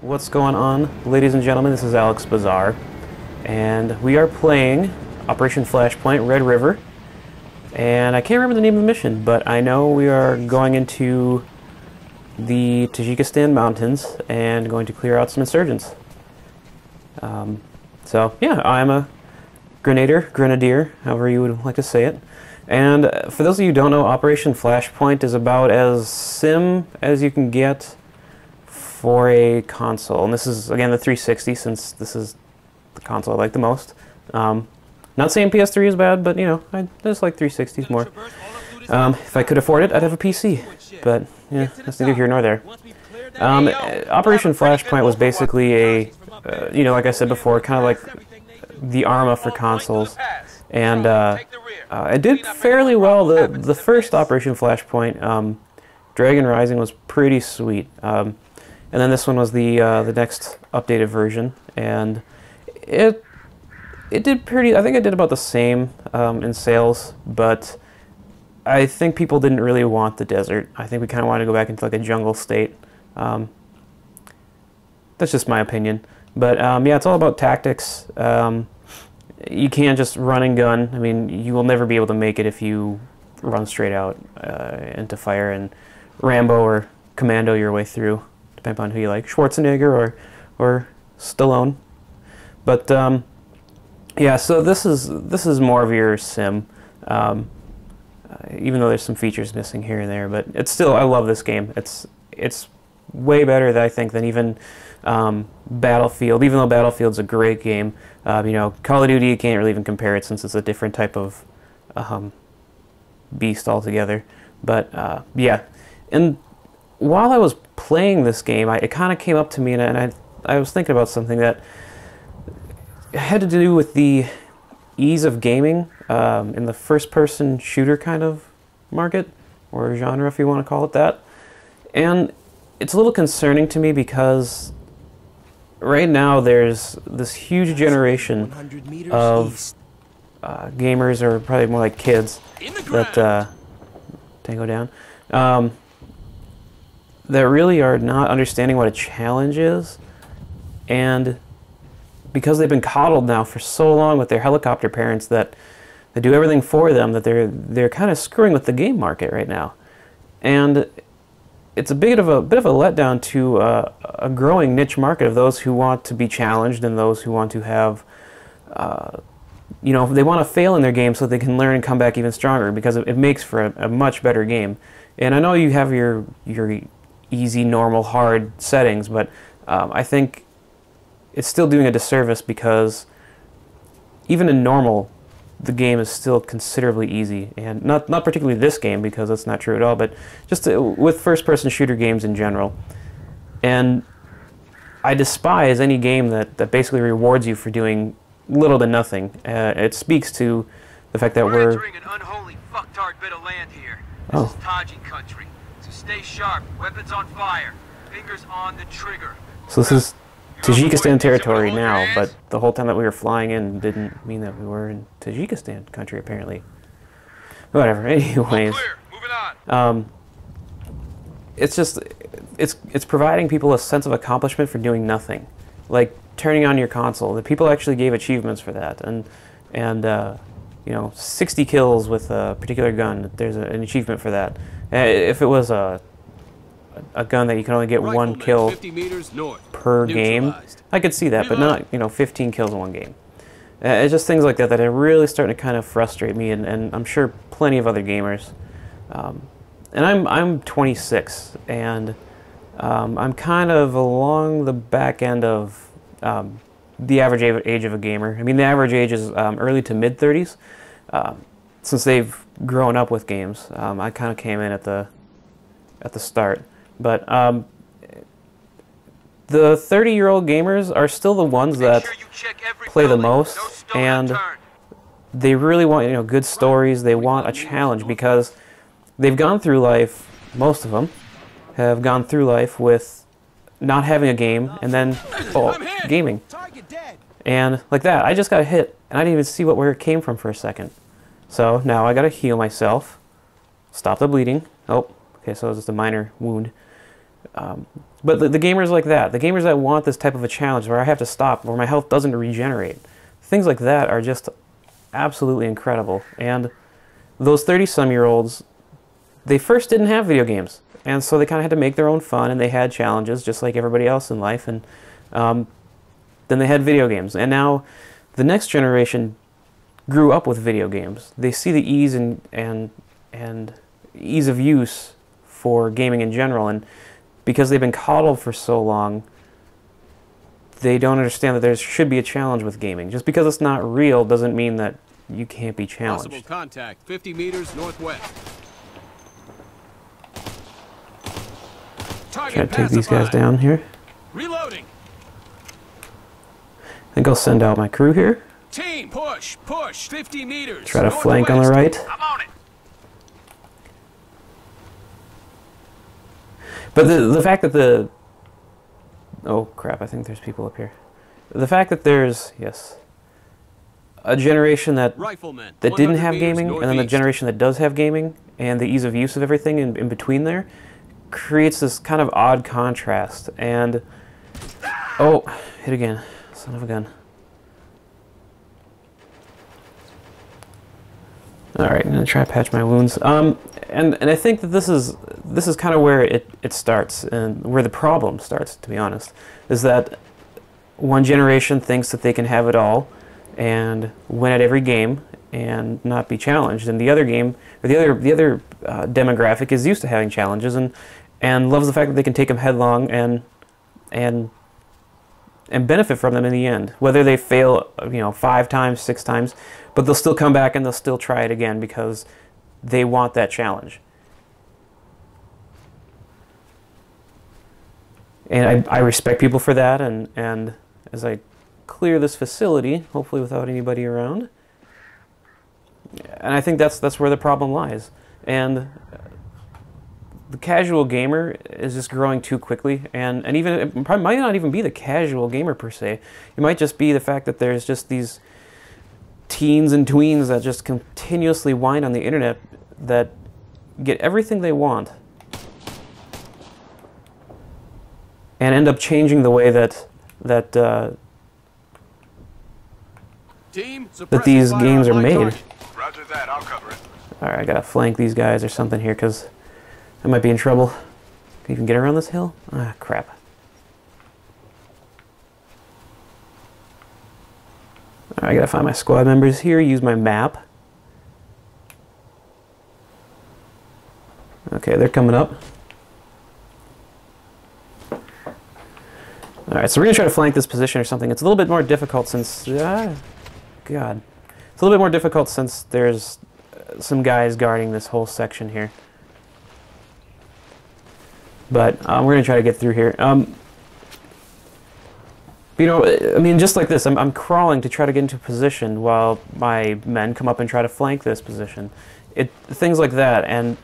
What's going on, ladies and gentlemen? This is Alex Bazaar, and we are playing Operation Flashpoint, Red River. And I can't remember the name of the mission, but I know we are going into the Tajikistan mountains and going to clear out some insurgents. So yeah, I'm a grenadier, however you would like to say it. And for those of you who don't know, Operation Flashpoint is about as sim as you can get for a console. And this is, again, the 360, since this is the console I like the most. Not saying PS3 is bad, but, you know, I just like 360s more. If I could afford it, I'd have a PC. But, yeah, that's neither here nor there. Operation Flashpoint was basically a, you know, like I said before, kind of like the Arma for consoles. And it did fairly well. The first Operation Flashpoint, Dragon Rising, was pretty sweet. And then this one was the next updated version, and it did pretty. I think it did about the same in sales, but I think people didn't really want the desert. I think we kind of wanted to go back into like a jungle state. That's just my opinion. But yeah, it's all about tactics. You can't just run and gun. I mean, you will never be able to make it if you run straight out into fire and Rambo or Commando your way through, depending on who you like, Schwarzenegger or Stallone. But yeah, so this is more of your sim, even though there's some features missing here and there. But it's still, I love this game. It's way better, I think, than even Battlefield. Even though Battlefield's a great game, you know, Call of Duty, you can't really even compare it since it's a different type of beast altogether. But yeah, and while I was playing this game, it kind of came up to me, and I was thinking about something that had to do with the ease of gaming in the first-person shooter kind of market, or genre, if you want to call it that. And it's a little concerning to me because right now there's this huge generation of gamers, or probably more like kids, that Tango down, that really are not understanding what a challenge is, and because they've been coddled now for so long with their helicopter parents that they do everything for them, that they're kind of screwing with the game market right now. And it's a bit of a letdown to a growing niche market of those who want to be challenged and those who want to have, you know, they want to fail in their game so they can learn and come back even stronger, because it makes for a much better game. And I know you have your easy, normal, hard settings, but I think it's still doing a disservice, because even in normal, the game is still considerably easy. And not particularly this game, because that's not true at all, but just with first-person shooter games in general. And I despise any game that basically rewards you for doing little to nothing. It speaks to the fact that we're entering an unholy fucktard bit of land here. This is Taji country, so stay sharp. Weapons on fire, fingers on the trigger. So this is Tajikistan territory now, but the whole time that we were flying in didn't mean that we were in Tajikistan country, apparently. Whatever. Anyways, it's just it's providing people a sense of accomplishment for doing nothing, like turning on your console. The people actually gave achievements for that, and you know, 60 kills with a particular gun. There's an achievement for that. If it was a gun that you can only get one kill per game, I could see that, but not, you know, 15 kills in one game. It's just things like that that are really starting to kind of frustrate me, and I'm sure plenty of other gamers. And I'm 26, and I'm kind of along the back end of the average age of a gamer. I mean, the average age is early to mid-30s. Since they've grown up with games, I kind of came in at the start. But the 30-year-old gamers are still the ones that play the most, and they really want, you know, good stories. They want a challenge, because they've gone through life, most of them have gone through life with not having a game, and then gaming. And like that, I just got hit, and I didn't even see where it came from for a second. So now I gotta heal myself, stop the bleeding. Oh, okay, so it's just a minor wound. But the gamers like that, the gamers that want this type of a challenge where I have to stop, where my health doesn't regenerate, things like that are just absolutely incredible. And those 30-some-year-olds, they first didn't have video games, and so they kind of had to make their own fun, and they had challenges just like everybody else in life, and then they had video games. And now the next generation grew up with video games. They see the ease and ease of use for gaming in general, and because they've been coddled for so long, they don't understand that there should be a challenge with gaming. Just because it's not real doesn't mean that you can't be challenged. Possible contact, 50 meters northwest. Try to take these guys down here. Reloading. I think I'll send out my crew here. Team, push, 50 meters. Try to flank on the right. I'm on it. But the fact that the... Oh, crap, I think there's people up here. The fact that there's, yes, a generation that didn't have gaming, and then the generation that does have gaming, and the ease of use of everything in between there, creates this kind of odd contrast. And... Oh, hit again. Son of a gun. Alright, I'm going to try to patch my wounds. And I think that this is kind of where it starts, and where the problem starts, to be honest, is that one generation thinks that they can have it all and win at every game and not be challenged, and the other demographic is used to having challenges and loves the fact that they can take them headlong and benefit from them in the end. Whether they fail, 5 times, 6 times, but they'll still come back and they'll still try it again because they want that challenge. And I respect people for that, and as I clear this facility, hopefully without anybody around, and I think that's where the problem lies. And the casual gamer is just growing too quickly, and even it probably might not even be the casual gamer per se. It might just be the fact that there's just these teens and tweens that just continuously whine on the internet that get everything they want and end up changing the way that these games are made. Roger that, I'll cover it. Alright, I gotta flank these guys or something here because I might be in trouble. Can you even get around this hill? Ah, crap. Alright, I gotta find my squad members here, use my map. Okay, they're coming up. Alright, so we're gonna try to flank this position or something. It's a little bit more difficult since... God. It's a little bit more difficult since there's some guys guarding this whole section here. But we're going to try to get through here. I mean, just like this, I'm crawling to try to get into position while my men come up and try to flank this position. Things like that, and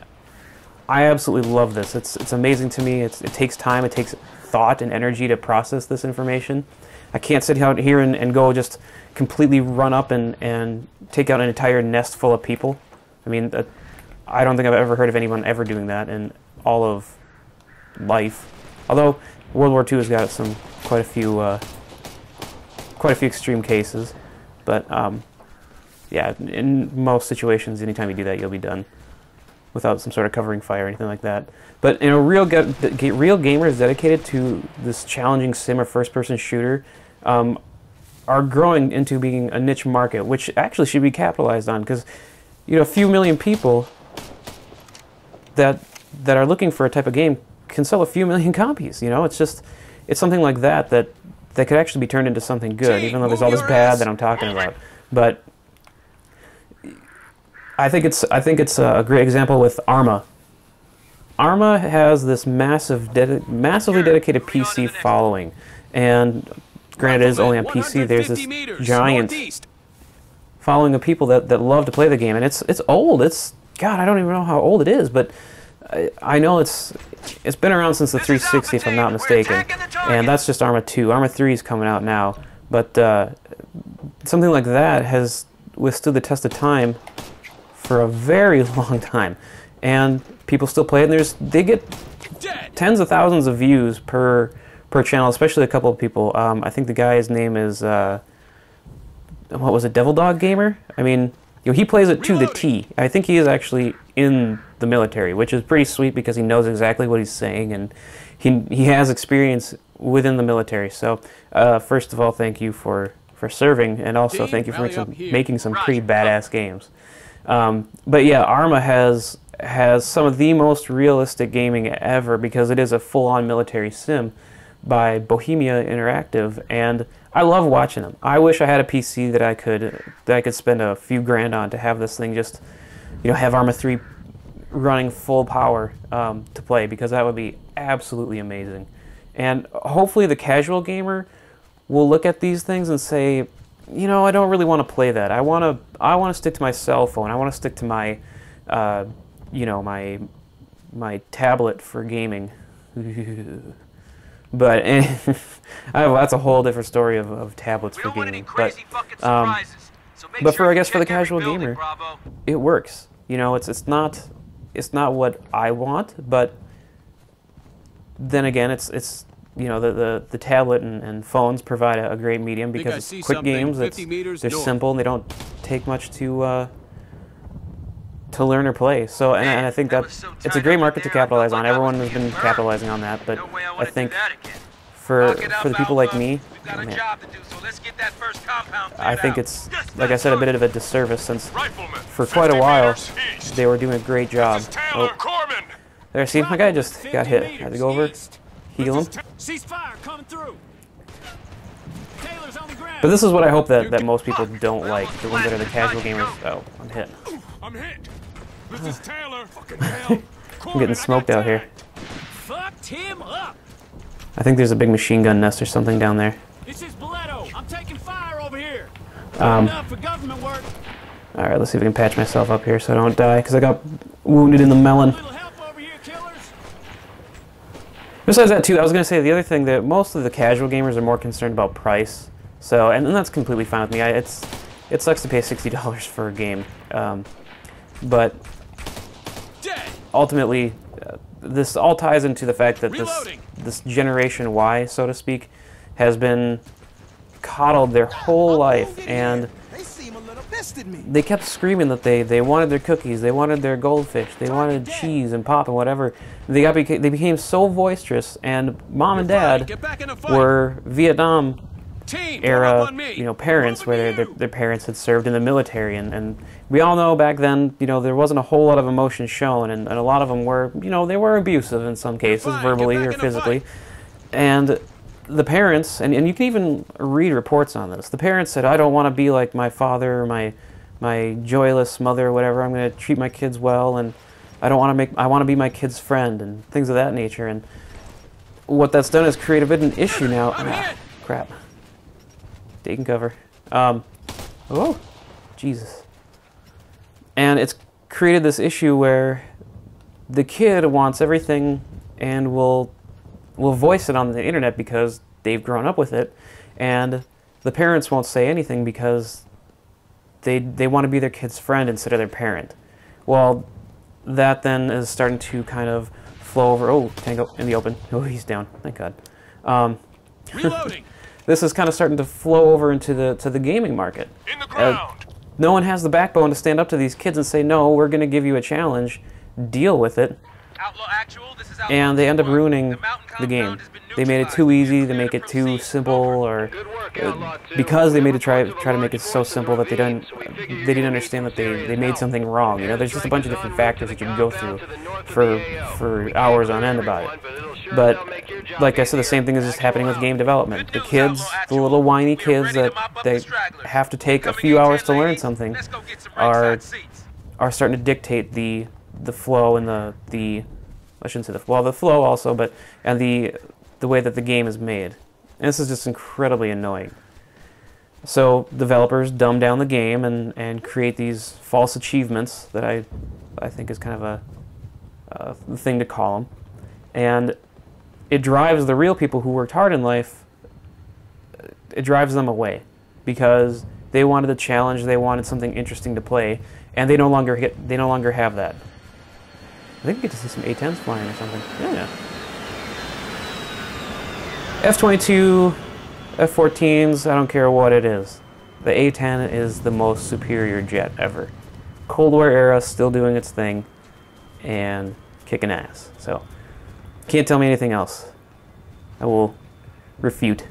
I absolutely love this. It's amazing to me. It takes time, it takes thought and energy to process this information. I can't sit out here and go just completely run up and take out an entire nest full of people. I mean, I don't think I've ever heard of anyone ever doing that in all of life. Although World War II has got quite a few extreme cases, but yeah, in most situations, anytime you do that, you'll be done without some sort of covering fire or anything like that. But real gamers dedicated to this challenging sim or first-person shooter are growing into being a niche market, which actually should be capitalized on, because a few million people that are looking for a type of game can sell a few million copies. It's something like that could actually be turned into something good, even though there's all this bad that I'm talking about. But I think it's a great example with Arma. Arma has this massively dedicated PC following, and granted, it is only on PC. There's this giant following of people that love to play the game, and it's old. God, I don't even know how old it is, but I know it's been around since the 360, if I'm not mistaken, and that's just Arma 2. Arma 3 is coming out now, but something like that has withstood the test of time for a very long time, and people still play it. And they get tens of thousands of views per channel, especially a couple of people. I think the guy's name is what was it, Devil Dog Gamer? I mean, he plays it to the T. I think he is actually in the military, which is pretty sweet because he knows exactly what he's saying, and he has experience within the military. So first of all, thank you for serving, and also thank you for making some pretty badass games. But yeah, Arma has some of the most realistic gaming ever because it is a full-on military sim by Bohemia Interactive, and I love watching them. I wish I had a PC that I could spend a few grand on to have this thing just, have Arma 3 running full power to play, because that would be absolutely amazing. And hopefully the casual gamer will look at these things and say, I don't really want to play that. I want to stick to my cell phone. I want to stick to my my tablet for gaming. But that's a whole different story of tablets for gaming. But for I guess for the casual gamer, it works. It's not what I want, but then again, it's the tablet and phones provide a great medium because it's quick games. They're simple and they don't take much to learn or play. So and I think that it's a great market to capitalize on. Everyone has been capitalizing on that, but I think for the people like me, I think it's, like I said, a bit of a disservice since for quite a while they were doing a great job. Oh, there, see, my guy just got hit. I had to go over, heal him. But this is what I hope that most people don't like, the ones that are the casual gamers. Oh, I'm hit. I'm hit. This is Taylor. I'm getting smoked out here. Fucked him up. I think there's a big machine gun nest or something down there. This is Boleto. I'm taking fire over here. Enough for government work. All right, let's see if I can patch myself up here so I don't die, because I got wounded in the melon. Help over here, killers. Besides that, too, I was going to say the other thing that most of the casual gamers are more concerned about price. So, and that's completely fine with me. It sucks to pay $60 for a game, but ultimately, this all ties into the fact that this Generation Y, so to speak, has been coddled their whole life, and they kept screaming that they wanted their cookies, they wanted their goldfish, they wanted cheese and pop and whatever. They became so boisterous, and mom and dad were Vietnam era, parents, where their parents had served in the military, and we all know back then, there wasn't a whole lot of emotion shown, and a lot of them were, they were abusive in some cases, verbally or physically, and the parents, and you can even read reports on this, the parents said, I don't want to be like my father or my joyless mother or whatever, I'm going to treat my kids well, and I want to be my kid's friend, and things of that nature, and what that's done is create a bit of an issue now. Ah, crap. Taking cover. Oh, Jesus. And it's created this issue where the kid wants everything and will voice it on the internet because they've grown up with it, and the parents won't say anything because they want to be their kid's friend instead of their parent. Well, that then is starting to kind of flow over. Oh, Tango in the open. Oh, he's down. Thank God. Reloading. This is kind of starting to flow over into the gaming market. In the ground. No one has the backbone to stand up to these kids and say, no, we're going to give you a challenge, deal with it. Outlaw actual, this is Outlaw And they end up 1. ruining the game. They made it too easy, they make it too simple, or because they made it try to make it so simple that they didn't understand that they made something wrong. There's just a bunch of different factors that you can go through for hours on end about it. But like I said, the same thing is just happening with game development. The kids, the little whiny kids that they have to take a few hours to learn something, are starting to dictate the flow and the I shouldn't say the flow also, but and the way that the game is made. And this is just incredibly annoying. So developers dumb down the game and create these false achievements that I think is kind of a thing to call them. And it drives the real people who worked hard in life, it drives them away because they wanted a challenge, they wanted something interesting to play, and they no longer have that. I think we get to see some A-10s flying or something. Yeah. F-22, F-14s, I don't care what it is. The A-10 is the most superior jet ever. Cold War era, still doing its thing, and kicking ass. So, can't tell me anything else. I will refute.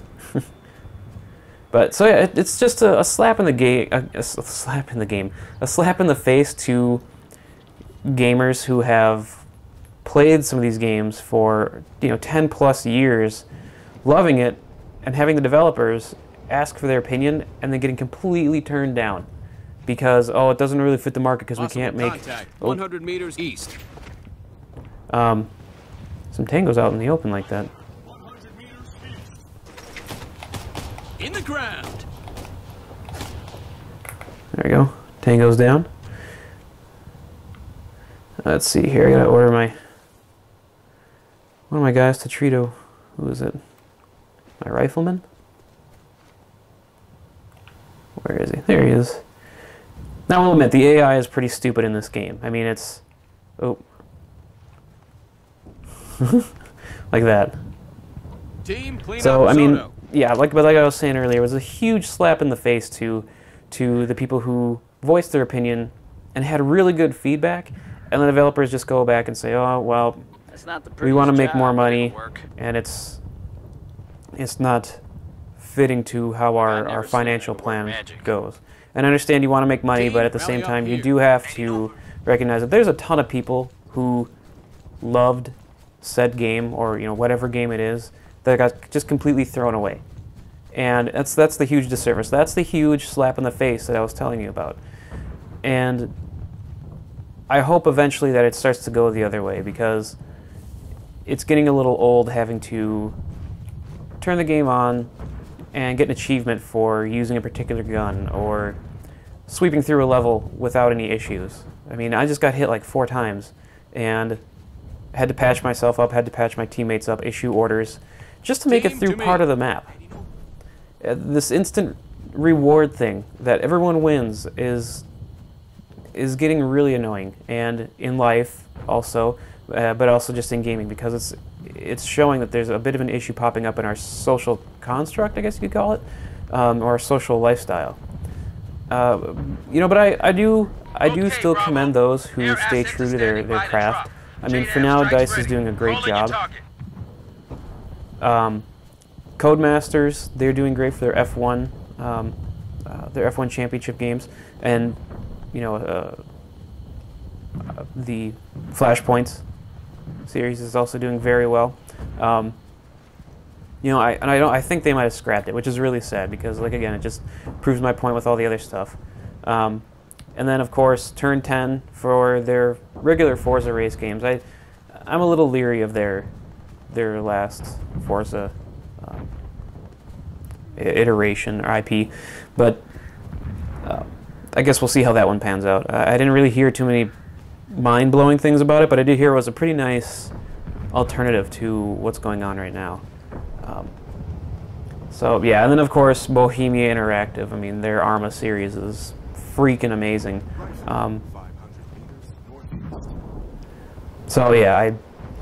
But so yeah, it's just a slap in the game, a slap in the game, a slap in the face to gamers who have played some of these games for 10 plus years, loving it, and having the developers ask for their opinion and then getting completely turned down because it doesn't really fit the market because we can't make 100 meters east. some tangos out in the open like that. 100 meters east. In the ground. There we go. Tango's down. Let's see here. I gotta order one of my guys to Trito. Who is it? My rifleman? Where is he? There he is. Now, I'll admit, the AI is pretty stupid in this game. I mean, it's... Oh. Like that. Team, clean So, up I mean, Soto. yeah, like I was saying earlier, it was a huge slap in the face to the people who voiced their opinion and had really good feedback, and the developers just go back and say, oh, well, That's not the we want to prettiest make more job, but money, it'll work. and it's not fitting to how I've our never seen financial it work plan magic. goes. And I understand you want to make money, but at the same Rally up time, you here. do have to recognize that there's a ton of people who loved said game, or whatever game it is, that got just completely thrown away. And that's the huge disservice. That's the huge slap in the face that I was telling you about. And I hope eventually that it starts to go the other way, because it's getting a little old having to turn the game on and get an achievement for using a particular gun or sweeping through a level without any issues. I mean, I just got hit like 4 times and had to patch myself up, had to patch my teammates up, issue orders, just to make it Team through to me. part of the map. This instant reward thing that everyone wins is getting really annoying, and in life also, but also just in gaming, because it's showing that there's a bit of an issue popping up in our social construct, I guess you could call it, or our social lifestyle. But I do Okay, still Bravo. commend those who Air stay assets true are to their standing by the craft. truck. I mean, Chain for air now, strikes DICE is ready. doing a great Calling your job. target. Codemasters, they're doing great for their F1 championship games, and the Flashpoint series is also doing very well. I think they might have scrapped it, which is really sad because, again, it just proves my point with all the other stuff. And then, of course, Turn 10 for their regular Forza race games. I'm a little leery of their last Forza iteration or IP, but I guess we'll see how that one pans out. I didn't really hear too many mind-blowing things about it, but I did hear it was a pretty nice alternative to what's going on right now. So yeah, and then of course Bohemia Interactive. I mean, their Arma series is freaking amazing. So yeah,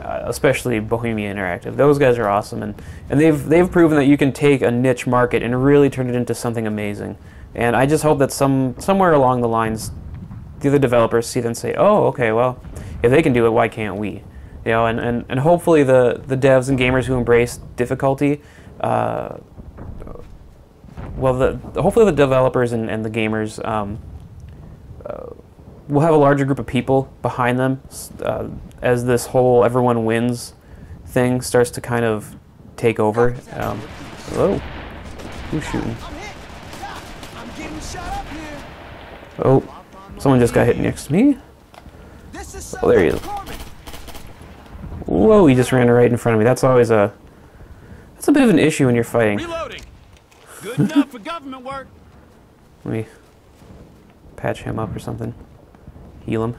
especially Bohemia Interactive. Those guys are awesome, and they've proven that you can take a niche market and really turn it into something amazing. And I just hope that somewhere along the lines, the other developers see it and say, "Oh, okay, well, if they can do it, why can't we?" And hopefully the devs and gamers who embrace difficulty, hopefully the developers and the gamers will have a larger group of people behind them as this whole everyone wins thing starts to kind of take over. Hello? Who's shooting? Oh, someone just got hit next to me. Oh, there he is. Whoa, he just ran right in front of me. That's always that's a bit of an issue when you're fighting. Reloading. Good enough for government work. Let me patch him up or something. Heal him.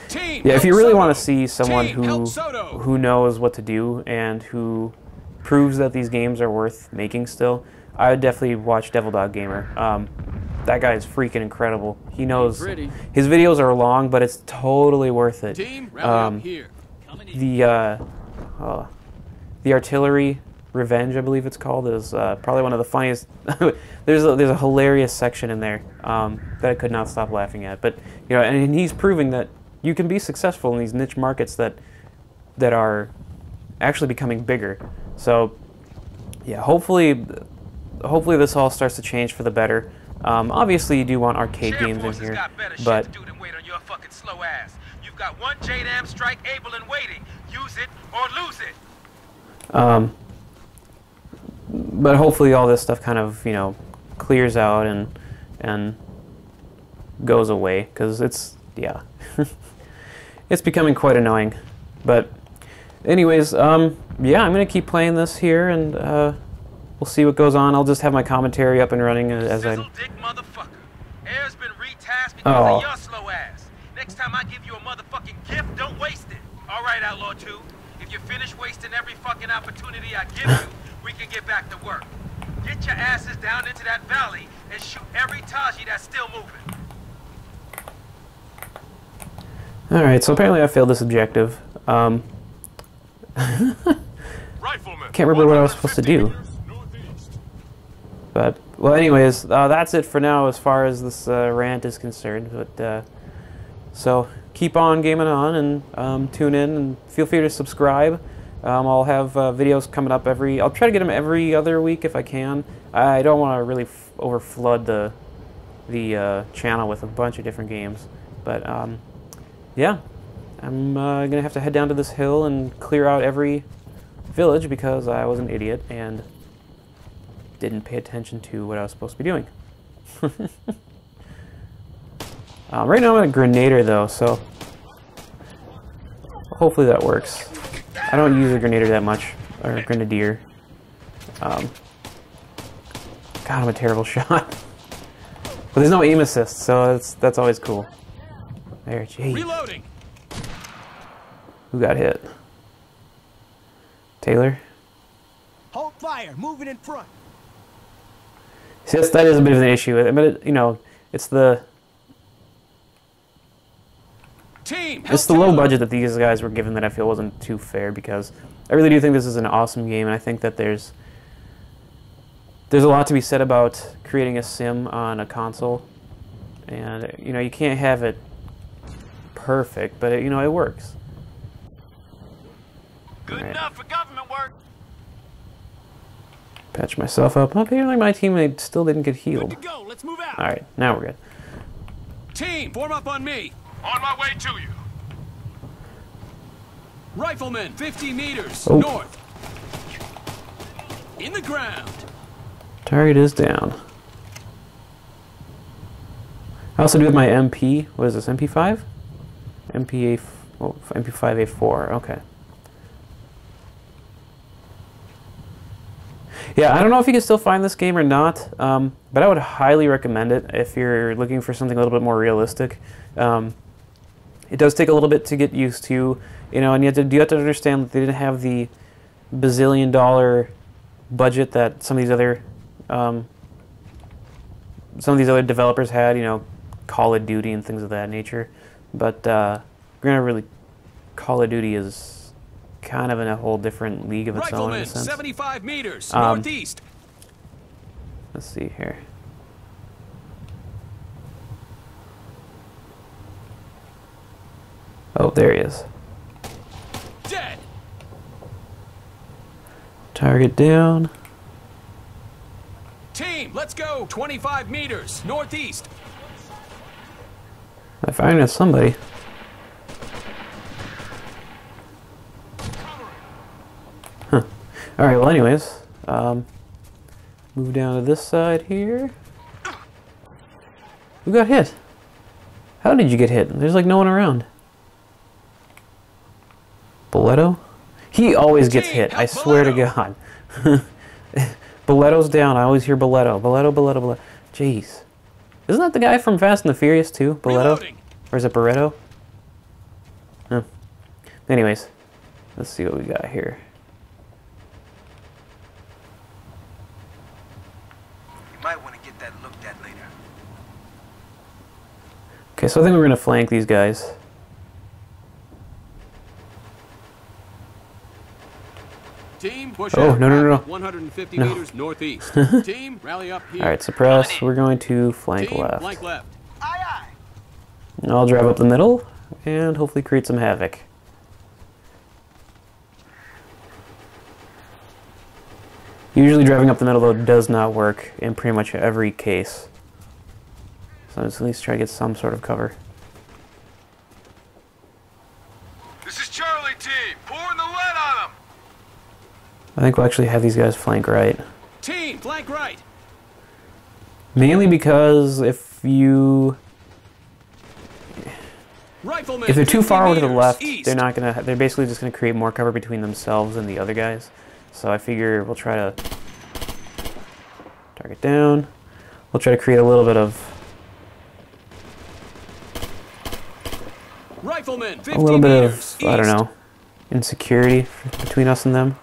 Team, Yeah, if you help really Soto. want to see someone Team, help Soto. who knows what to do and who proves that these games are worth making still, I would definitely watch Devil Dog Gamer. that guy is freaking incredible. He knows. Pretty. His videos are long, but it's totally worth it. Team, rally up here. The artillery revenge, I believe it's called, is probably one of the funniest. there's a hilarious section in there that I could not stop laughing at. But you know, and he's proving that you can be successful in these niche markets that are actually becoming bigger. So yeah, hopefully this all starts to change for the better. Obviously, you do want arcade games in here, but you've got one JDAM strike able and waiting. Use it or lose it. But hopefully all this stuff kind of, you know, clears out and goes away, because it's, yeah, it's becoming quite annoying. But anyways, yeah, I'm gonna keep playing this here, and we'll see what goes on. I'll just have my commentary up and running as I. Dick motherfucker. Air's been retasked because of your slow ass. Next time I give you a motherfucking gift, don't waste it. All right, Outlaw 2. If you finish wasting every fucking opportunity I give you, we can get back to work. Get your asses down into that valley and shoot every Taji that's still moving. Alright, so apparently I failed this objective. Can't remember what I was supposed to do. But, well, anyways, that's it for now as far as this rant is concerned. But, so, keep on gaming on, and tune in, and feel free to subscribe. I'll have videos coming up I'll try to get them every other week if I can. I don't want to really overflood the channel with a bunch of different games. But, yeah, I'm going to have to head down to this hill and clear out every village because I was an idiot and didn't pay attention to what I was supposed to be doing. Right now I'm at a grenader though, so hopefully that works. I don't use a grenader that much, or a grenadier. God, I'm a terrible shot. But there's no aim assist, so that's always cool. There, jeez. Reloading. Who got hit? Taylor? Hold fire, moving in front. See, that is a bit of an issue. But you know, it's the low budget that these guys were given that I feel wasn't too fair, because I really do think this is an awesome game, and I think that there's a lot to be said about creating a sim on a console. And you know, you can't have it perfect, but you know, it works. Good enough for government work. Patch myself up. Apparently my teammate still didn't get healed. Good to go. Let's move out. Alright, now we're good. Team, form up on me. On my way to you. Rifleman, 50 meters Oh. north. In the ground. Target is down. I also do have my MP. What is this, MP5? MP5A4, okay. Yeah, I don't know if you can still find this game or not, but I would highly recommend it if you're looking for something a little bit more realistic. It does take a little bit to get used to, you know, and you have to understand that they didn't have the bazillion-dollar budget that some of these other developers had, you know, Call of Duty and things of that nature. But granted, Call of Duty is kind of in a whole different league of its own in a sense. 75 meters northeast. Let's see here. Oh, there he is. Dead. Target down. Team, let's go. 25 meters northeast. I'm firing at somebody. Huh. Alright, well anyways, move down to this side here. Who got hit? How did you get hit? There's like no one around. Boletto? He always gets hit, I swear to God. Boletto's down, I always hear Boletto. Boletto. Jeez. Isn't that the guy from Fast and the Furious too? Boletto? Reloading. Or is it Barretto? Huh. Anyways, let's see what we got here. You might want to get that looked at later. Okay, so I think we're gonna flank these guys. Team, push Oh, out. no. 150 No. meters northeast. Team, rally up here. Alright, suppress. We're going to flank Team, left. flank left. Aye, aye. And I'll drive up the middle and hopefully create some havoc. Usually driving up the middle, though, does not work in pretty much every case. So let's at least try to get some sort of cover. This is Charlie team. Pouring the lead on them. I think we'll actually have these guys flank right. Team, flank right. Mainly because if they're Rifleman, too 50 far over to the meters left, east. they're basically just gonna create more cover between themselves and the other guys. So I figure we'll try to target down. We'll try to create a little bit of Rifleman, 50 I don't meters know, insecurity between us and them.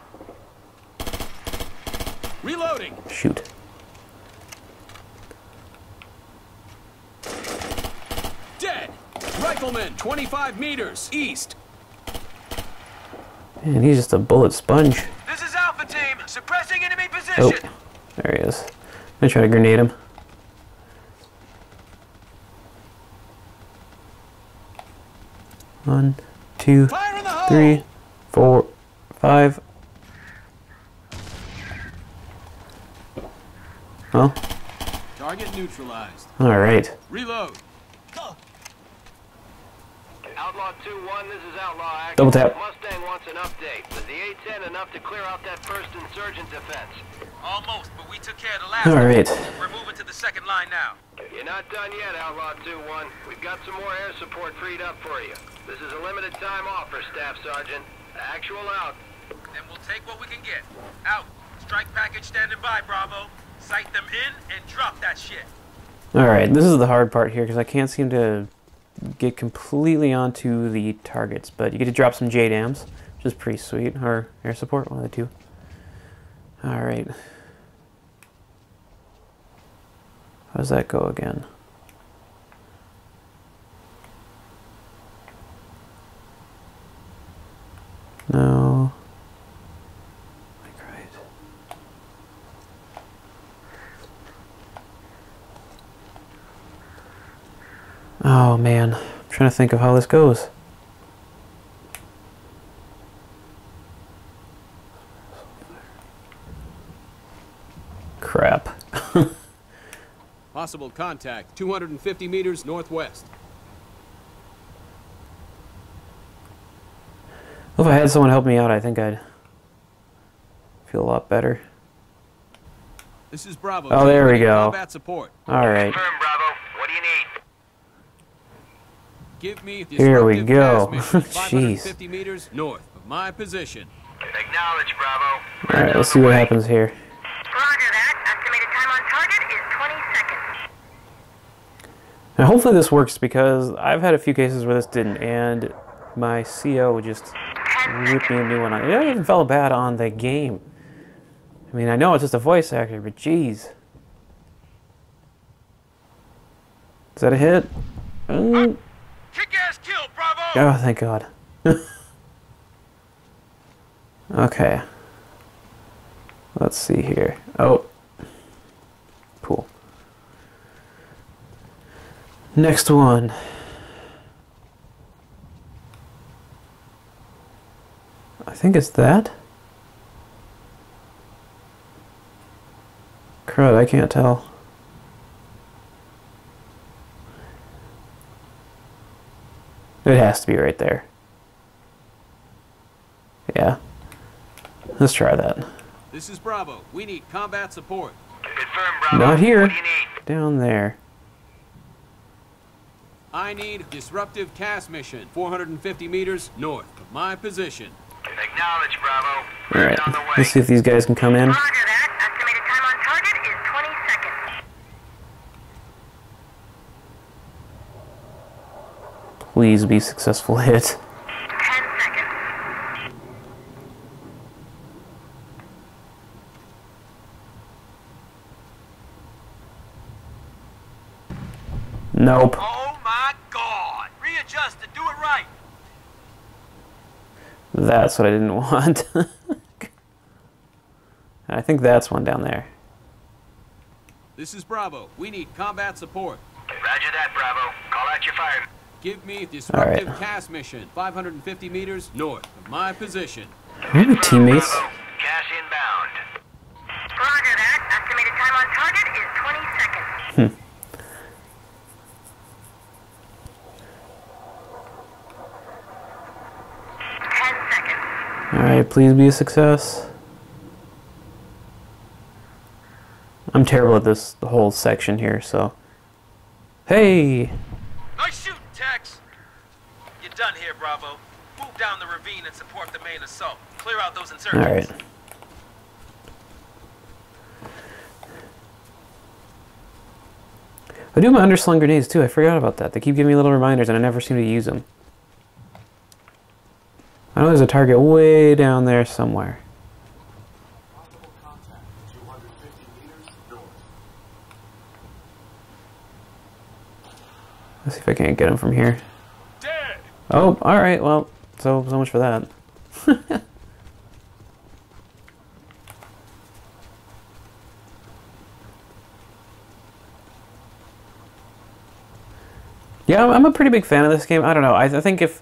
Reloading. Shoot. Dead. Rifleman, 25 meters east. Man, he's just a bullet sponge. This is Alpha team. Suppressing enemy Oh, position. there he is. I'm gonna try to grenade him. One, two, Fire in the hole. 3, 4, 5. Well, Target neutralized. alright. Reload. Outlaw 2-1, this is Outlaw Action. Double tap. Mustang wants an update. Was the A-10 enough to clear out that first insurgent defense? Almost, but we took care of the last Alright. one. We're moving to the second line now. You're not done yet, Outlaw 2-1. We've got some more air support freed up for you. This is a limited time offer, Staff Sergeant. Actual out. And we'll take what we can get. Out. Strike package standing by, Bravo. Sight them in and drop that shit. Alright, this is the hard part here because I can't seem to get completely onto the targets, but you get to drop some JDAMs, which is pretty sweet, or air support, one of the two. Alright. How does that go again? No. Right. Oh man, I'm trying to think of how this goes. Crap. Possible contact, 250 meters northwest. If I had someone help me out, I think I'd feel a lot better. This is Bravo. Oh, there we go. Combat support. Alright. Confirm, Bravo. What do you need? Give me Here we disruptive go. gas mission, Jeez. 550 meters north of my position. Acknowledge, Bravo. Alright, let's see what happens here. Roger that. Estimated time on target is 20 seconds. Now hopefully this works because I've had a few cases where this didn't and my CO just looped me a new one on. It even felt bad on the game. I mean, I know it's just a voice actor, but geez. Is that a hit? Kick-ass kill, Bravo! Oh, thank God. Okay. Let's see here. Oh. Cool. Next one. I think it's that. Crud, I can't tell. It has to be right there. Yeah. Let's try that. This is Bravo. We need combat support. Confirm, Bravo. Not here. What do you need? Down there. I need disruptive CAS mission, 450 meters north of my position. Acknowledge, Bravo. Alright. On the way. Let's see if these guys can come in. Roger that. Estimated time on target is 20 seconds. Please be successful hit. 10 seconds. Nope. Oh my God! That's what I didn't want. I think that's one down there. This is Bravo. We need combat support. Roger that, Bravo. Call out your fire. Give me disruptive Alright. cast mission, 550 meters north of my position. Where are my teammates? Bravo. Cash inbound. Roger that. Estimated time on target is 20 seconds. 10 seconds. Alright, please be a success. I'm terrible at this whole section here, so. Hey! Nice shooting, Tex. You're done here, Bravo. Move down the ravine and support the main assault. Clear out those insurgents. Alright. I do my underslung grenades too, I forgot about that. They keep giving me little reminders and I never seem to use them. I know there's a target way down there somewhere. Let's see if I can't get him from here. Dead. Oh, alright, well, so much for that. Yeah, I'm a pretty big fan of this game. I don't know. I think if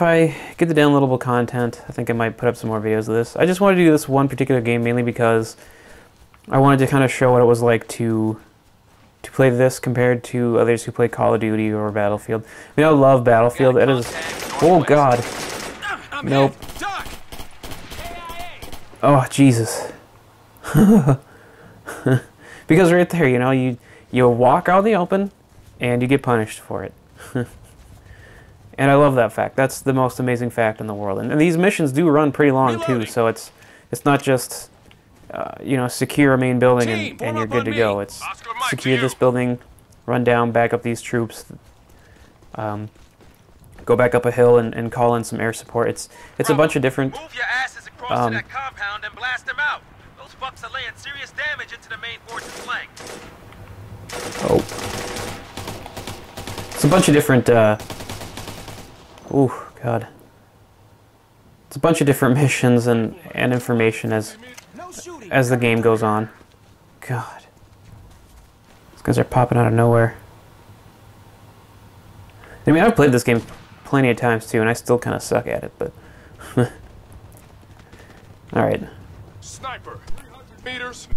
I get the downloadable content, I think I might put up some more videos of this. I just wanted to do this one particular game mainly because I wanted to kind of show what it was like to play this compared to others who play Call of Duty or Battlefield. I mean, I love Battlefield. It is... Oh, God. Nope. Oh, Jesus. Because right there, you know, you walk out in the open, and you get punished for it. And I love that fact. That's the most amazing fact in the world. And these missions do run pretty long, too, so it's not just, you know, secure a main building and you're good to go. It's secure this building, run down, back up these troops, go back up a hill and call in some air support. It's a bunch of different... Move your asses across to that compound and blast them out. Those bucks are laying serious damage into the main force's flank. Oh. It's a bunch of different, oh, God. It's a bunch of different missions and information as the game goes on. God. These guys are popping out of nowhere. I mean, I've played this game plenty of times, too, and I still kind of suck at it, but... Alright. Sniper, 300 meters.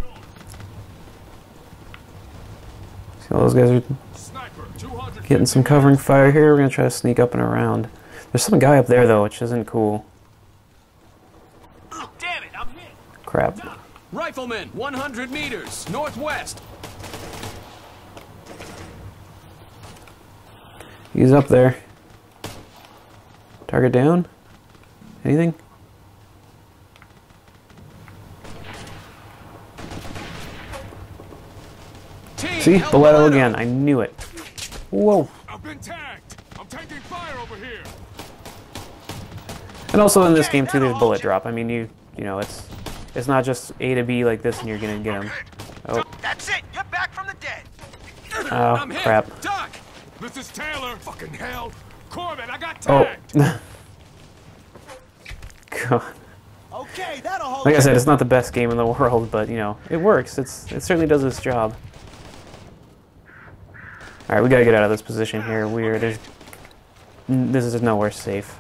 So those guys are getting some covering fire here. We're going to try to sneak up and around. There's some guy up there, though, which isn't cool. Damn it, I'm hit. Crap. Rifleman, 100 meters northwest. He's up there. Target down? Anything? See? Below again. I knew it. Whoa. I've been tagged. I'm taking fire over here. And also in this game too, there's bullet drop. I mean, you know, it's not just A to B like this and you're gonna get them. Oh. That's it. You're back from the dead. Oh, crap. Doc. This is Taylor. Fucking hell. Corbin, I got Oh. tagged. God. Okay, that'll hold. Like I said, it's not the best game in the world, but you know, it works. It certainly does its job. All right, we gotta get out of this position here. This is nowhere safe.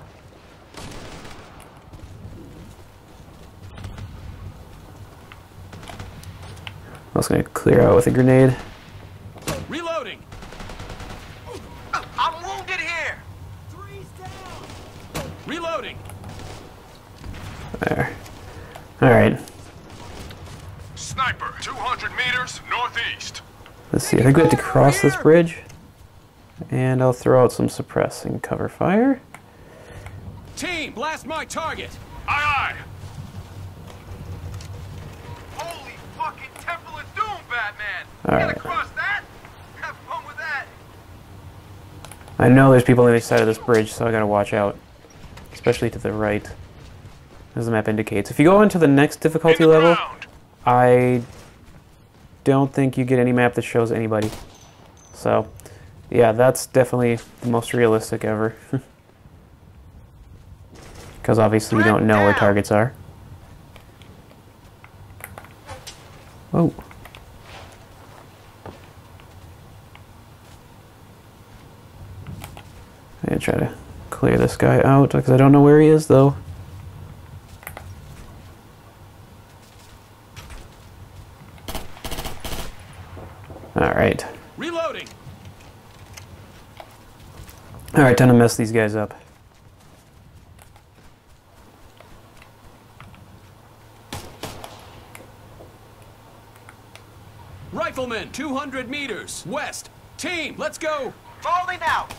I was gonna clear out with a grenade. Reloading. I'm wounded here. Reloading. There. All right. Sniper, 200 meters northeast. Let's see. I think we have to cross this bridge, and I'll throw out some suppressing cover fire. Team, blast my target. Aye, aye. Holy fucking Temple of Doom, Batman. All Get right. across that. Have fun with that. I know there's people on the other side of this bridge, so I gotta watch out, especially to the right, as the map indicates. If you go into the next difficulty level, I don't think you get any map that shows anybody. So, yeah, that's definitely the most realistic ever. because obviously we don't know where targets are. Oh. I'm gonna try to clear this guy out because I don't know where he is though. Alright. Reloading. Alright, time to mess these guys up. Rifleman, 200 meters west. Team, let's go. Falling out.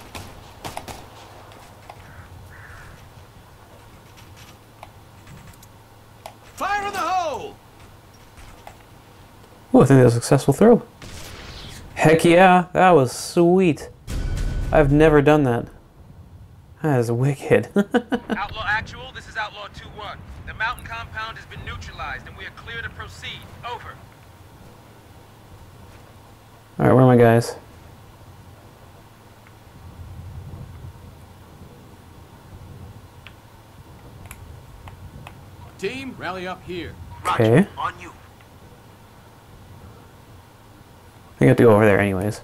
Fire in the hole. Oh, I think that was a successful throw. Heck yeah, that was sweet. I've never done that. That is wicked. Outlaw Actual, this is Outlaw 2-1. The mountain compound has been neutralized and we are clear to proceed. Over. Alright, where are my guys? Team, rally up here. Okay. On you. I have to go over there anyways.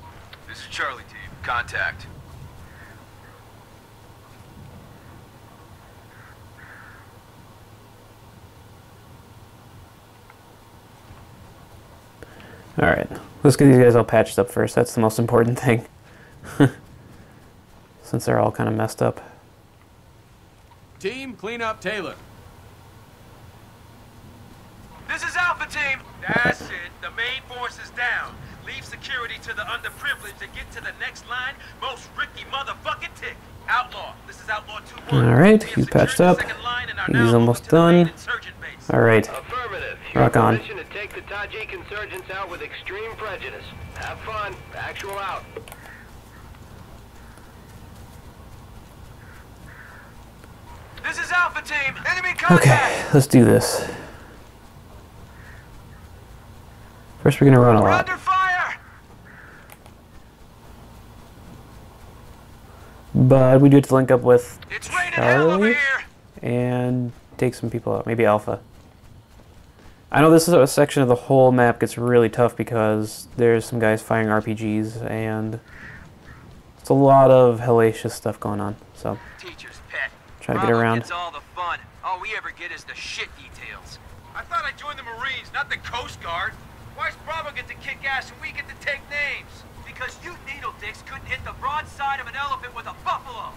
This is Charlie Team. Contact. Alright, let's get these guys all patched up first. That's the most important thing. Since they're all kind of messed up. Team, clean up Taylor. This is Alpha Team. That's it. The main force is down. Leave security to the underprivileged and get to the next line. Most Ricky motherfucking tick. Outlaw. This is Outlaw 2-1. Alright, he's patched up. He's almost done. Alright. Affirmative. Rock on. Permission to take the Tajik insurgents out with extreme prejudice. Have fun. Actual out. This is Alpha Team. Enemy contact. Okay, let's do this. First we're gonna run a We're lot. under fire. But we do have to link up with It's raining hell over Charlie here. and take some people out. Maybe Alpha. I know this is a section of the whole map gets really tough because there's some guys firing RPGs and it's a lot of hellacious stuff going on. So Teacher's pet. try to get around. Gets all the fun. All we ever get is the shit details. I thought I joined the Marines, not the Coast Guard. Why's Bravo get to kick ass and we get to take names? Because you needle dicks couldn't hit the broadside of an elephant with a buffalo.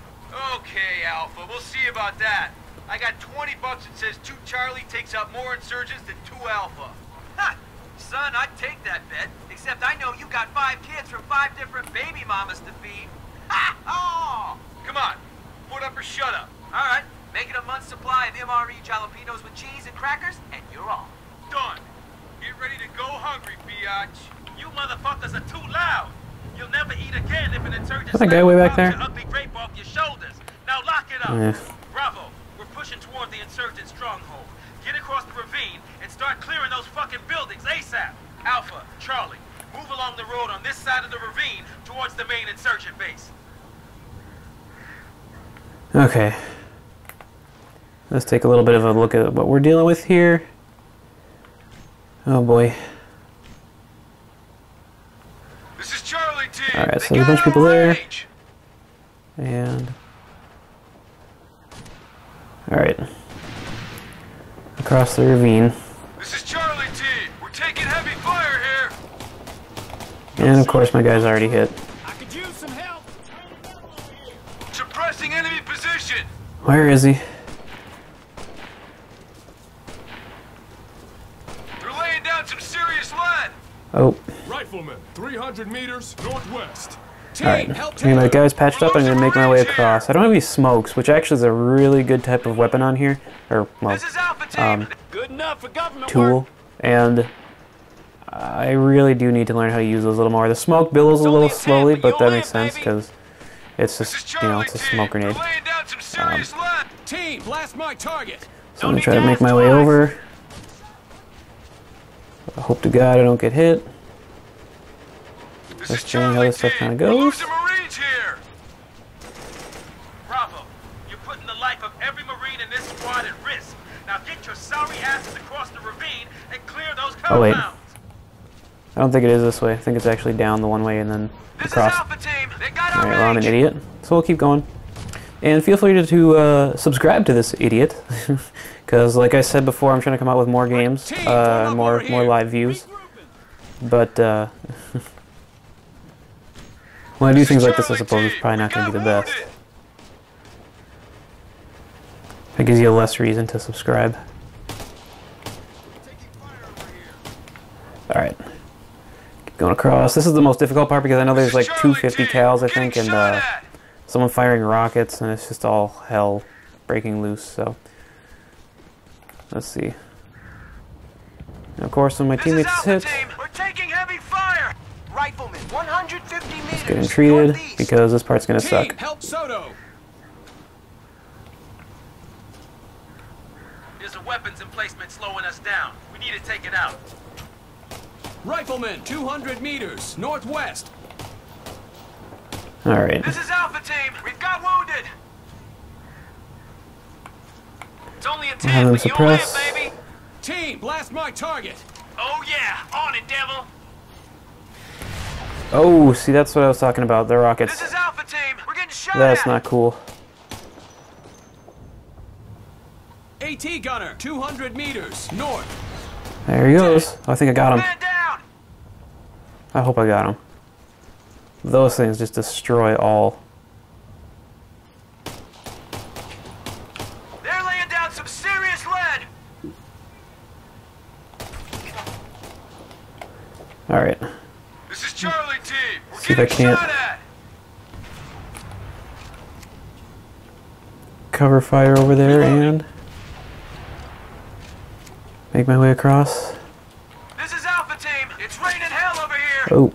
Okay, Alpha, we'll see about that. I got 20 bucks that says 2 Charlie takes out more insurgents than 2 Alpha. Ha! Son, I'd take that bet. Except I know you got 5 kids from 5 different baby mamas to feed. Ha! Oh! Come on, put up or shut up. All right, make it a month's supply of MRE jalapenos with cheese and crackers, and you're on. Done. Get ready to go hungry, biatch. You motherfuckers are too loud. You'll never eat again if an insurgent that guy way back there? your ugly grape off your shoulders. Now lock it up. Yeah. Bravo, we're pushing toward the insurgent stronghold. Get across the ravine and start clearing those fucking buildings ASAP. Alpha, Charlie, move along the road on this side of the ravine towards the main insurgent base. Okay. Let's take a little bit of a look at what we're dealing with here. Oh boy. This is Charlie Team. Alright, so there's a bunch of people there. And alright. Across the ravine. This is Charlie Team. We're taking heavy fire here. And of course my guy's already hit. I could use some help. Suppressing enemy position. Where is he? They're laying down some serious lead. Oh. Rifleman, 300 meters northwest. Team, Alright. help Okay, my Taylor. guy's patched up. I'm going to make my way across. I don't have any smokes, which actually is a really good type of weapon on here. Or, well, This is Alpha Team. Good enough for government tool. work. And I really do need to learn how to use those a little more. The smoke billows a little slowly, but that makes sense because it's just, you know, it's a smoke grenade. We're laying down some serious lead. Team, blast my target. So I'm going to try to make my way over. I hope to God I don't get hit. This That's is generally how Charlie this stuff Team. kind of We're goes. losing Marines here. Bravo, you're putting the life of every Marine in this squad at risk. Now get your sorry asses across the ravine and clear those Oh, wait. compounds. I don't think it is this way. I think it's actually down the one way and then This across. is Alpha Team. They got Alright, our well, I'm an range. idiot. So we'll keep going. And feel free to subscribe to this idiot. Because, like I said before, I'm trying to come out with more games, more live views. But, when I do things like this, I suppose it's probably not going to be the best. That gives you less reason to subscribe. Alright. Keep going across. This is the most difficult part because I know there's like 250 cals, I think, and someone firing rockets, and it's just all hell breaking loose, so. Let's see. And of course, when my teammates hit, We're taking heavy fire. Rifleman, 150 meters. just getting treated northeast. because this part's gonna Team, suck. help Soto. There's a weapons emplacement slowing us down. We need to take it out. Rifleman, 200 meters northwest. Alright. This is Alpha Team. We've got wounded. It's only a Have 10, them but you'll live, suppress. baby. Team, blast my target. Oh yeah, on it, devil. Oh, see, that's what I was talking about, the rockets. This is Alpha Team. We're getting shot That's at. not cool. AT gunner, 200 meters north. There he goes. I think I got him. Man down. I hope I got him. Those things just destroy all. They're laying down some serious lead. Alright. This is Charlie Team. We're See if I getting can't shot at. cover fire over there and make my way across. This is Alpha Team. It's raining hell over here. Oh.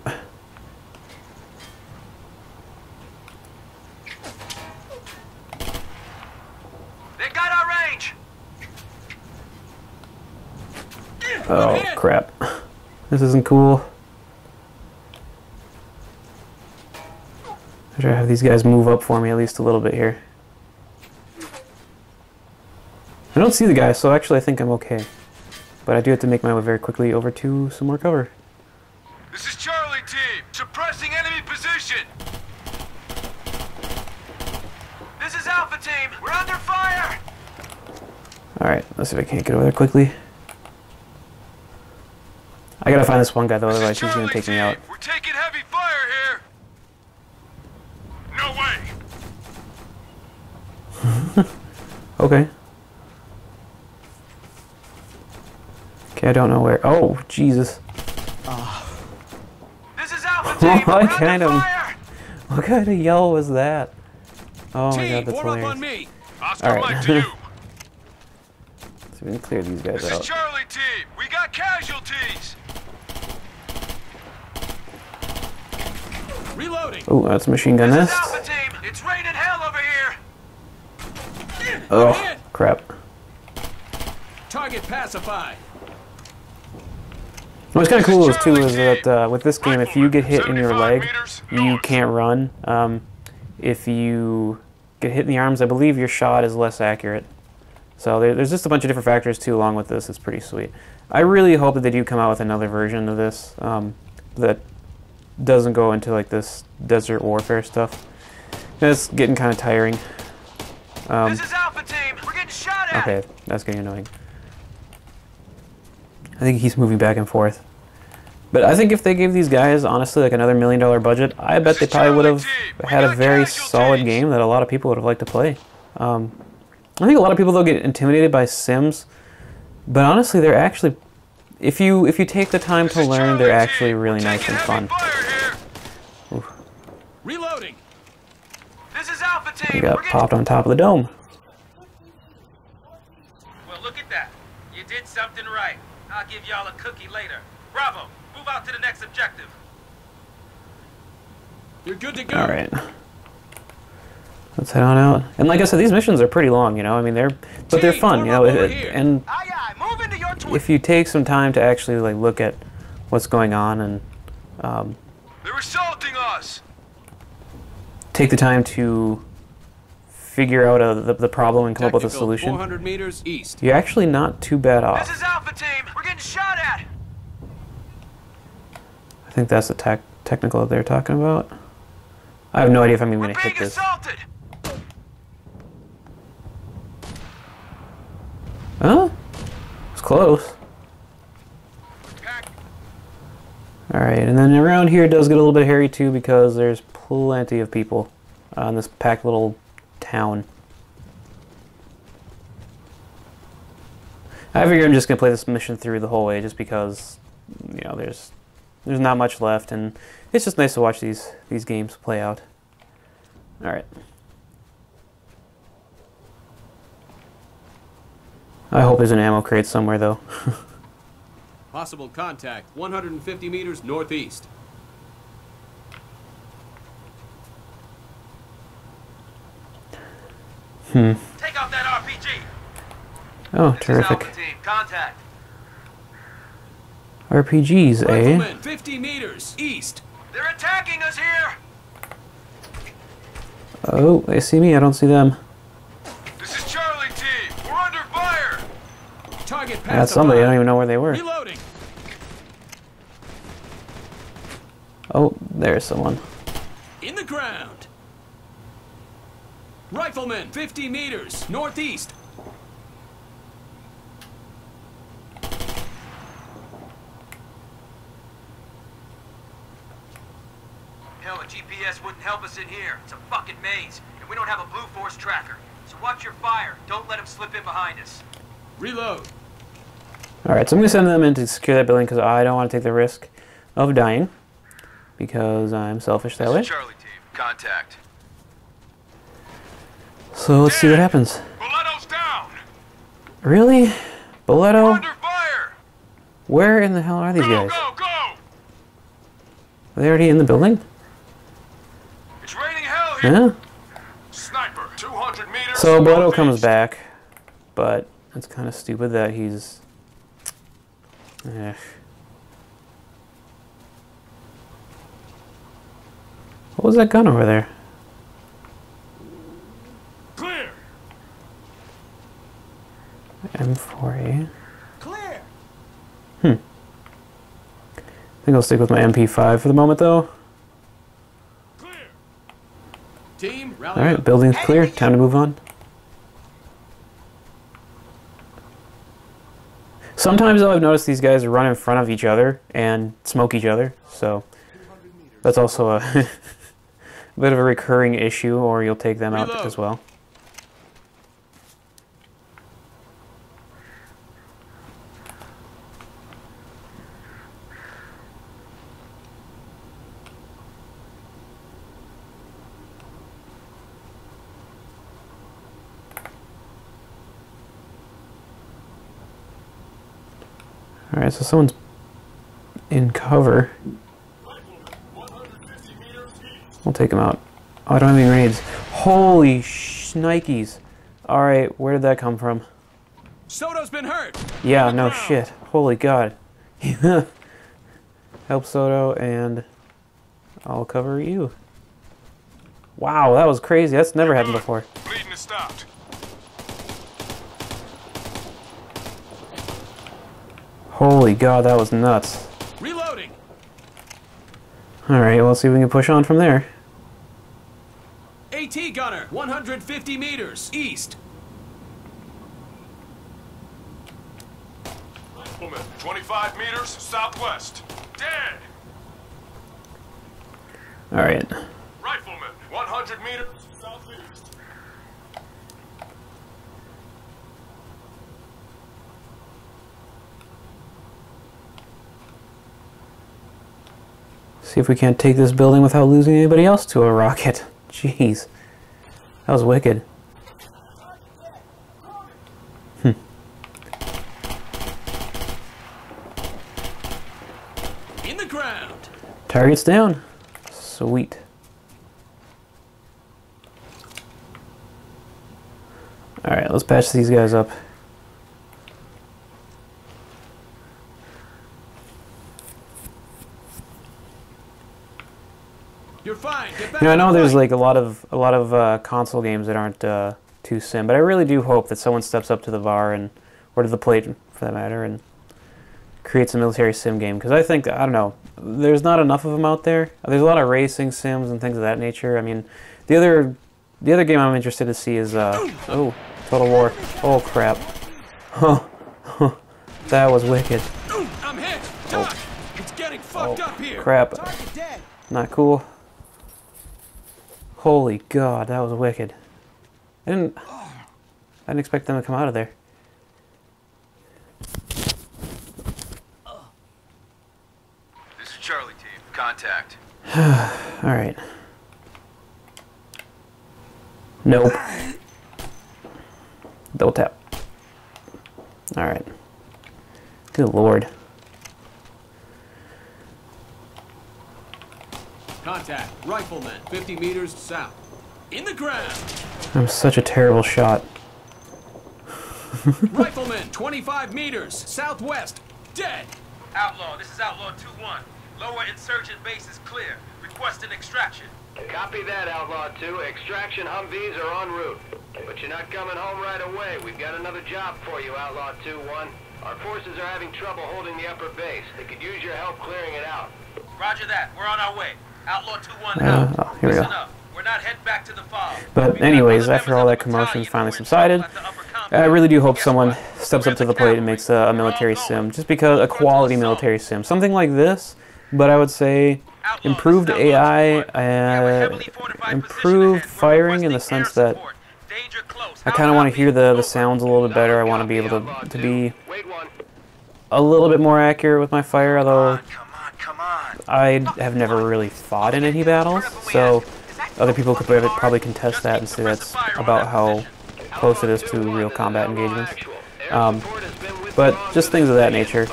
They got our range. Oh, crap. This isn't cool. I try to have these guys move up for me at least a little bit here. I don't see the guy, so actually I think I'm okay. But I do have to make my way very quickly over to some more cover. This is Charlie Team. Suppressing enemy position. This is Alpha Team. We're under fire. Alright, let's see if I can't get over there quickly. I gotta find this one guy though, otherwise he's gonna take me out. We're taking heavy fire here. No way. Okay. Okay, I don't know where. Oh, Jesus. This is Alpha Team. We're What under kind of- fire. What kind of yell was that? Oh my Team, god, that's warm up on hilarious. me. Oscar Alright. Mike to you. So we can clear these guys This is out. Charlie Team. We got casualties. Reloading. Oh, that's a machine gun This is nest. Alpha Team. It's raining hell over here. Oh, crap. Target pacified. What's kind of cool is too is that with this game, if you get hit in your leg, you can't run. If you get hit in the arms, I believe your shot is less accurate. So there's just a bunch of different factors too along with this. It's pretty sweet. I really hope that they do come out with another version of this that doesn't go into like this desert warfare stuff. It's getting kind of tiring. This is Alpha Team. We're getting shot at. Okay, that's getting annoying. I think he's moving back and forth. But I think if they gave these guys, honestly, like another $1 million budget, I bet they probably would have had a very solid game that a lot of people would have liked to play. I think a lot of people, though, get intimidated by Sims. But honestly, they're actually, if you take the time to learn, they're actually really nice and fun. Reloading. This is Alpha Team. We got We're getting... popped on top of the dome. Well, look at that. You did something right. I'll give y'all a cookie later. Bravo. Move out to the next objective. You're good to go. All right. Let's head on out. And like I said, these missions are pretty long, you know. I mean, they're fun, you know. And Aye, aye. Move into your twin. if you take some time to actually like look at what's going on and They're assaulting us. take the time to figure out the problem and come up with a Technical, solution, 400 meters east. you're actually not too bad off. This is Alpha Team. We're getting shot at. I think that's the technical that they're talking about. I have no idea if I'm even We're going to hit being this. assaulted. Huh? It's close. Alright, and then around here it does get a little bit hairy too because there's plenty of people in this packed little town. I figure I'm just going to play this mission through the whole way just because, you know, there's not much left, and it's just nice to watch these games play out. Alright. I hope there's an ammo crate somewhere, though. Possible contact, 150 meters northeast. Take out that RPG. Oh, This is terrific. Alpha Team. Contact. RPGs, eh? Rifleman, 50 meters east. They're attacking us here. Oh, they see me? I don't see them. This is Charlie Team. We're under fire. Target past That's the somebody. I don't fire. even know where they were. Reloading. Oh, there's someone. In the ground. Rifleman, 50 meters northeast. Hell, a GPS wouldn't help us in here. It's a fucking maze, and we don't have a Blue Force tracker. So watch your fire. Don't let them slip in behind us. Reload. Alright, so I'm going to send them in to secure that building because I don't want to take the risk of dying. Because I'm selfish that This way. is Charlie Team. Contact. So let's see what happens. Boletto's down. Really? We're Boletto? under fire. Where in the hell are these Go, guys? go, go. Are they already in the building? It's raining hell here. Yeah. Sniper, 200 meters. So Boletto northeast. comes back, but it's kind of stupid that he's... Eh. What was that gun over there? Clear. M4A? Clear. I think I'll stick with my MP5 for the moment, though. Clear. Team, rally Alright, up. building's clear. Time to move on. Sometimes, though, I've noticed these guys run in front of each other and smoke each other, so that's also a bit of a recurring issue, or you'll take them out Reload. as well. Alright, so someone's in cover. We'll take him out. Oh, I don't have any grenades. Holy shnikes. Alright, where did that come from? Soto's been hurt. Yeah, no shit. Holy god. Help Soto, and I'll cover you. Wow, that was crazy. That's never happened before. Bleeding has stopped. Holy god, that was nuts. Reloading. Alright, well, let's see if we can push on from there. AT gunner, 150 meters east. Rifleman, 25 meters southwest. Dead. Alright. Rifleman, 100 meters southeast. See if we can't take this building without losing anybody else to a rocket. Jeez. That was wicked. In the ground. Target's down. Sweet. Alright, let's patch these guys up. You're fine. Get You know, I know there's like a lot of console games that aren't too sim, but I really do hope that someone steps up to the bar and or to the plate for that matter and creates a military sim game, because I think, I don't know, there's not enough of them out there. There's a lot of racing sims and things of that nature. I mean, the other game I'm interested to see is oh, Total War. Oh crap. That was wicked. I'm hit. Doc, it's getting fucked up here. Crap. Not cool. Holy God, that was wicked. I didn't expect them to come out of there. This is Charlie team. Contact. Alright. Nope. Double tap. Alright. Good Lord. Contact. Rifleman, 50 meters south. In the ground. I'm such a terrible shot. Rifleman, 25 meters southwest. Dead. Outlaw, this is Outlaw 2-1. Lower insurgent base is clear. Requesting extraction. Copy that, Outlaw 2. Extraction Humvees are en route. But you're not coming home right away. We've got another job for you, Outlaw 2-1. Our forces are having trouble holding the upper base. They could use your help clearing it out. Roger that. We're on our way. Outlaw 2-1 out. Oh, here we go. Listen up. We're not heading back to the fog. But anyways, after all that commotion's finally subsided, I really do hope someone steps up to the plate and makes a military sim. Just because a quality military sim. Something like this, but I would say improved AI, improved firing in the sense that I kind of want to hear the sounds a little bit better. I want to be able to be a little bit more accurate with my fire, although I have never really fought in any battles, so other people could probably contest that and say that's about how close it is to real combat engagements. But just things of that nature.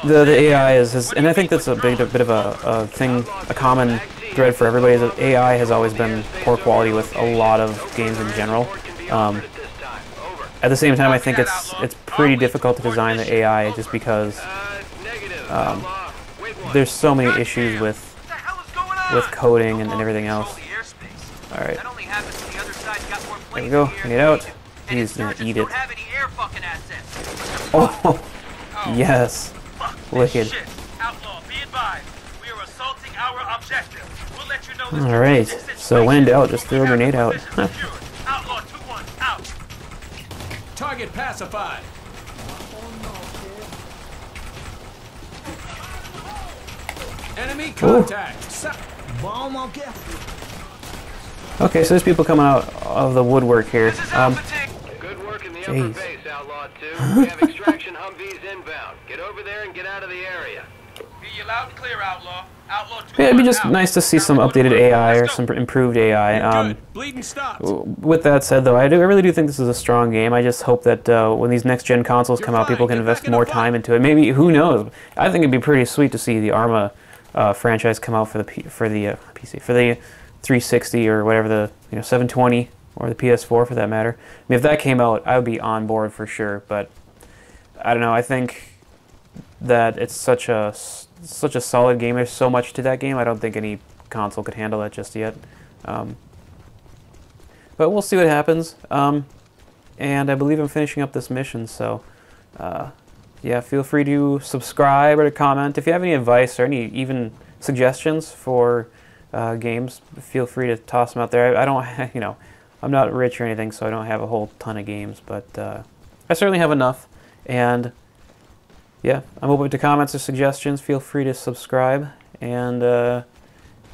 The AI is, and I think that's a bit of a thing, a common thread for everybody, is that AI has always been poor quality with a lot of games in general. At the same time, I think it's pretty difficult to design the AI just because there's so many issues with coding and everything else. Alright. There we go. Get out. He's gonna eat it. Oh, yes. Wicked. Alright. So when in doubt, just throw a grenade out. Target pacified. Enemy contact. Okay, so there's people coming out of the woodwork here. Good work in the upper base, Outlaw 2. We have extraction Humvees inbound. Get over there and get out of the area. Hear you loud and clear, Outlaw. Outlaw 2-1 Yeah, it'd be just out. nice to see some updated AI or some improved AI. Bleeding stopped. With that said, though, I really do think this is a strong game. I just hope that when these next-gen consoles come out, people can invest more time into it. Maybe, who knows? I think it'd be pretty sweet to see the Arma franchise come out for the PC, for the 360 or whatever, the 720 or the PS4 for that matter. I mean, if that came out, I would be on board for sure. But I don't know. I think that it's such a solid game. There's so much to that game. I don't think any console could handle that just yet. But we'll see what happens. And I believe I'm finishing up this mission, so yeah, feel free to subscribe or to comment. If you have any advice or any even suggestions for games, feel free to toss them out there. I don't, I'm not rich or anything, so I don't have a whole ton of games, but I certainly have enough. And yeah, I'm open to comments or suggestions. Feel free to subscribe, and yeah,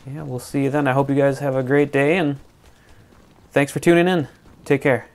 we'll see you then. I hope you guys have a great day, and thanks for tuning in. Take care.